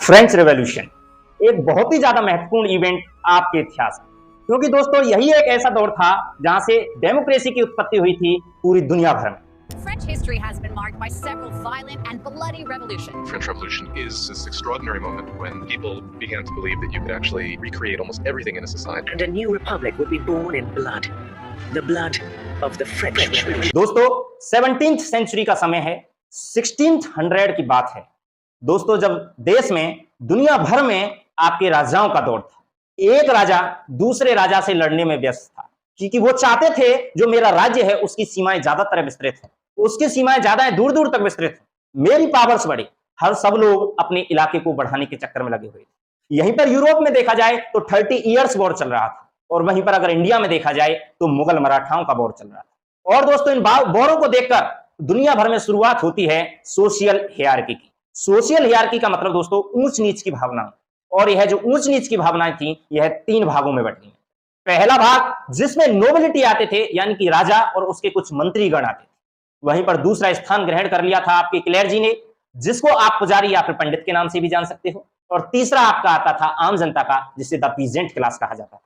French revolution एक बहुत ही ज्यादा महत्वपूर्ण इवेंट आपके इतिहास में, क्योंकि दोस्तों यही एक ऐसा दौर था जहां से डेमोक्रेसी की उत्पत्ति हुई थी पूरी दुनिया भर में। French history has been marked by several violent and bloody revolutions. French Revolution is this extraordinary moment when people began to believe that you could actually recreate almost everything in a society. And a new republic would be born in blood. The blood of the French Revolution. दोस्तों 17th century का समय है, 1600 की बात है। दोस्तों जब देश में दुनिया भर में आपके राजाओं का दौर था, एक राजा दूसरे राजा से लड़ने में व्यस्त था, क्योंकि वो चाहते थे जो मेरा राज्य है उसकी सीमाएं ज्यादातर विस्तृत है, उसकी सीमाएं ज्यादा दूर दूर तक विस्तृत है, मेरी पावर्स बढ़े। हर सब लोग अपने इलाके को बढ़ाने के चक्कर में लगे हुए थे। यहीं पर यूरोप में देखा जाए तो 30 इयर्स वॉर चल रहा था, और वहीं पर अगर इंडिया में देखा जाए तो मुगल मराठाओं का वॉर चल रहा था। और दोस्तों इन वॉरों को देखकर दुनिया भर में शुरुआत होती है सोशल हियरार्की की। सोशल हियरार्की का मतलब दोस्तों ऊंच नीच की भावना, और यह जो ऊंच नीच की भावनाएं थी यह 3 भागों में बंटी। पहला भाग जिसमें नोबिलिटी आते थे, यानी कि राजा और उसके कुछ मंत्रीगण आते थे। वहीं पर दूसरा स्थान ग्रहण कर लिया था आपके क्लेर्जी ने, जिसको आप पुजारी या फिर पंडित के नाम से भी जान सकते हो। और तीसरा आपका आता था आम जनता का, जिसे द पीजेंट क्लास कहा जाता था।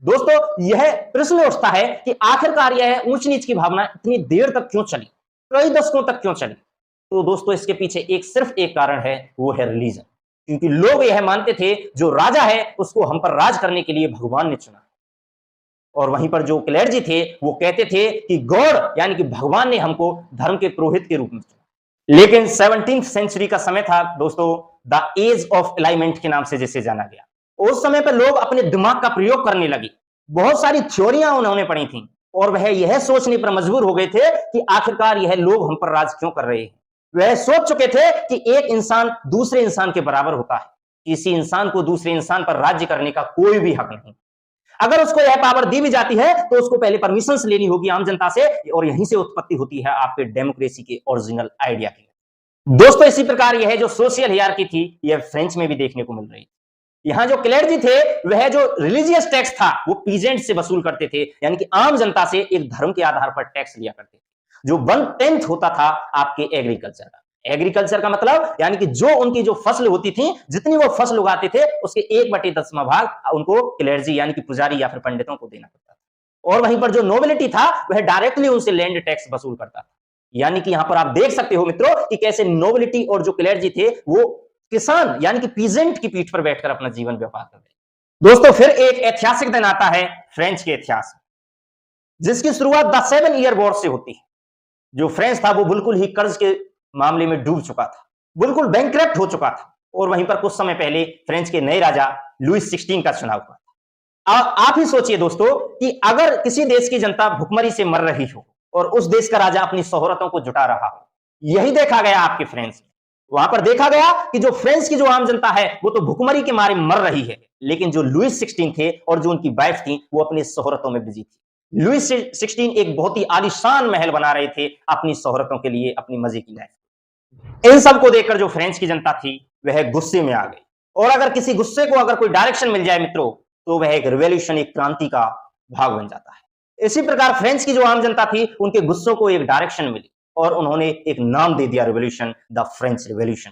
दोस्तों यह प्रश्न उठता है कि आखिरकार यह ऊंच नीच की भावना इतनी देर तक क्यों चली, कई दशकों तक क्यों चली? तो दोस्तों इसके पीछे सिर्फ एक कारण है, वो है रिलीजन। क्योंकि लोग यह मानते थे जो राजा है उसको हम पर राज करने के लिए भगवान ने चुना। और वहीं पर जो क्लेर्जी थे वो कहते थे कि गॉड यानी कि भगवान ने हमको धर्म के पुरोहित के रूप में चुना। लेकिन 17th सेंचुरी का समय था दोस्तों, द एज ऑफ एलाइनमेंट के नाम से जिसे जाना गया। उस समय पर लोग अपने दिमाग का प्रयोग करने लगे, बहुत सारी थ्योरियां उन्होंने पढ़ी थी, और वह यह सोचने पर मजबूर हो गए थे कि आखिरकार यह लोग हम पर राज क्यों कर रहे हैं। वह सोच चुके थे कि एक इंसान दूसरे इंसान के बराबर होता है, किसी इंसान को दूसरे इंसान पर राज्य करने का कोई भी हक नहीं। अगर उसको यह पावर दी भी जाती है तो उसको पहले परमिशन लेनी होगी आम जनता से, और यहीं से उत्पत्ति होती है आपके डेमोक्रेसी के ओरिजिनल आइडिया की। दोस्तों इसी प्रकार यह जो सोशल हियरार्की थी यह फ्रेंच में भी देखने को मिल रही थी। यहां जो क्लेर्जी थे वह जो रिलीजियस टैक्स था वो पीजेंट से वसूल करते थे, यानी कि आम जनता से एक धर्म के आधार पर टैक्स लिया करते थे, जो 1/10 होता था आपके एग्रीकल्चर का। एग्रीकल्चर का मतलब यानी कि जो उनकी जो फसल होती थी, जितनी वो फसल उगाते थे उसके 1/10वां भाग उनको क्लेर्जी यानी कि पुजारी या फिर पंडितों को देना पड़ता था। और वहीं पर जो नोबिलिटी था वह डायरेक्टली उनसे लैंड टैक्स वसूल करता था। यानी कि यहां पर आप देख सकते हो मित्रों कि कैसे नोबिलिटी और जो क्लेर्जी थे वो किसान यानी कि पीजेंट की पीठ पर बैठकर अपना जीवन व्यापार कर रहे। दोस्तों फिर एक ऐतिहासिक दिन आता है फ्रेंच के इतिहास में, जिसकी शुरुआत द 7 ईयर वॉर से होती है। जो फ्रेंच था वो बिल्कुल ही कर्ज के मामले में डूब चुका था, बिल्कुल बैंकक्रप्ट हो चुका था। और वहीं पर कुछ समय पहले फ्रेंच के नए राजा लुईस 16 का चुनाव हुआ था। आप ही सोचिए दोस्तों कि अगर किसी देश की जनता भुखमरी से मर रही हो और उस देश का राजा अपनी शोहरतों को जुटा रहा हो, यही देखा गया आपके फ्रेंच में। वहां पर देखा गया कि जो फ्रेंच की जो आम जनता है वो तो भुखमरी के मारे मर रही है, लेकिन जो लुईस 16 थे और जो उनकी वाइफ थी वो अपनी शोहरतों में बिजी थी। लुईस 16 एक बहुत ही आलीशान महल बना रहे थे अपनी शोहरतों के लिए, अपनी मजे की लाइफ। इन सब को देखकर जो फ्रेंच की जनता थी वह गुस्से में आ गई, और अगर किसी गुस्से को अगर कोई डायरेक्शन मिल जाए मित्रों तो वह एक रिवॉल्यूशन, एक क्रांति का भाग बन जाता है। इसी प्रकार फ्रेंच की जो आम जनता थी उनके गुस्सों को एक डायरेक्शन मिली और उन्होंने एक नाम दे दिया रिवॉल्यूशन, द फ्रेंच रिवॉल्यूशन।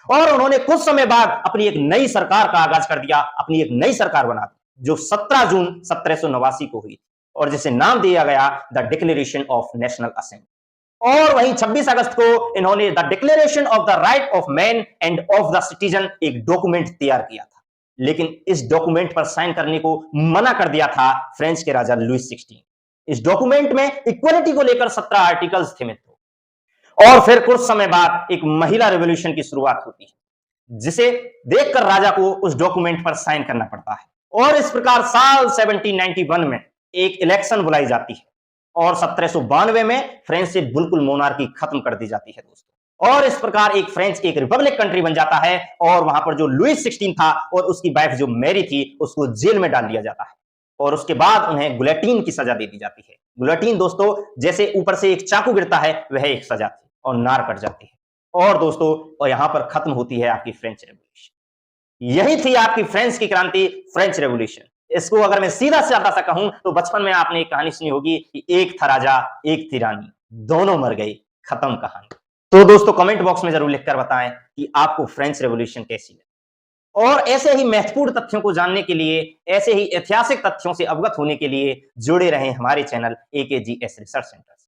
और उन्होंने कुछ समय बाद अपनी एक नई सरकार का आगाज कर दिया, अपनी एक नई सरकार बना दी जो 17 जून 1789 को हुई और जिसे नाम दिया गया the declaration of national assembly. और वहीं 26 अगस्त को इन्होंने the declaration of the right of man end of the citizen एक डॉक्यूमेंट तैयार किया था, लेकिन इस डॉक्यूमेंट पर साइन करने को मना कर दिया था फ्रेंच के राजा लुईस 16। इस डॉक्यूमेंट में इक्वलिटी को लेकर 17 आर्टिकल्स थे मित्रों। और फिर कुछ समय बाद एक महिला रिवॉल्यूशन की शुरुआत होती है, जिसे देखकर राजा को उस डॉक्यूमेंट पर साइन करना पड़ता है। और इस प्रकार साल 1791 में एक इलेक्शन बुलाई जाती है और 1792 में फ्रेंच से बिल्कुल मोनार्की खत्म कर दी जाती है दोस्तों। और इस प्रकार एक फ्रेंच एक रिपब्लिक कंट्री बन जाता है, और वहां पर जो लुईस 16 था और उसकी वाइफ जो मैरी थी उसको जेल में डाल दिया जाता है, और उसके बाद उन्हें गुलेटिन की सजा दे दी जाती है। गुलेटिन दोस्तों जैसे ऊपर से एक चाकू गिरता है वह एक सजा थी, और नार कट जाती है। और दोस्तों और यहां पर खत्म होती है आपकी फ्रेंच रेवोल्यूशन। यही थी आपकी फ्रेंच की क्रांति, फ्रेंच रेवोल्यूशन। इसको अगर मैं सीधा साधा सा कहूं तो बचपन में आपने एक कहानी सुनी होगी कि एक था राजा एक थी रानी, दोनों मर गई, खत्म कहानी। तो दोस्तों कमेंट बॉक्स में जरूर लिखकर बताएं कि आपको फ्रेंच रेवोल्यूशन कैसी लगी। और ऐसे ही महत्वपूर्ण तथ्यों को जानने के लिए, ऐसे ही ऐतिहासिक तथ्यों से अवगत होने के लिए जुड़े रहें हमारे चैनल AKGS रिसर्च सेंटर से।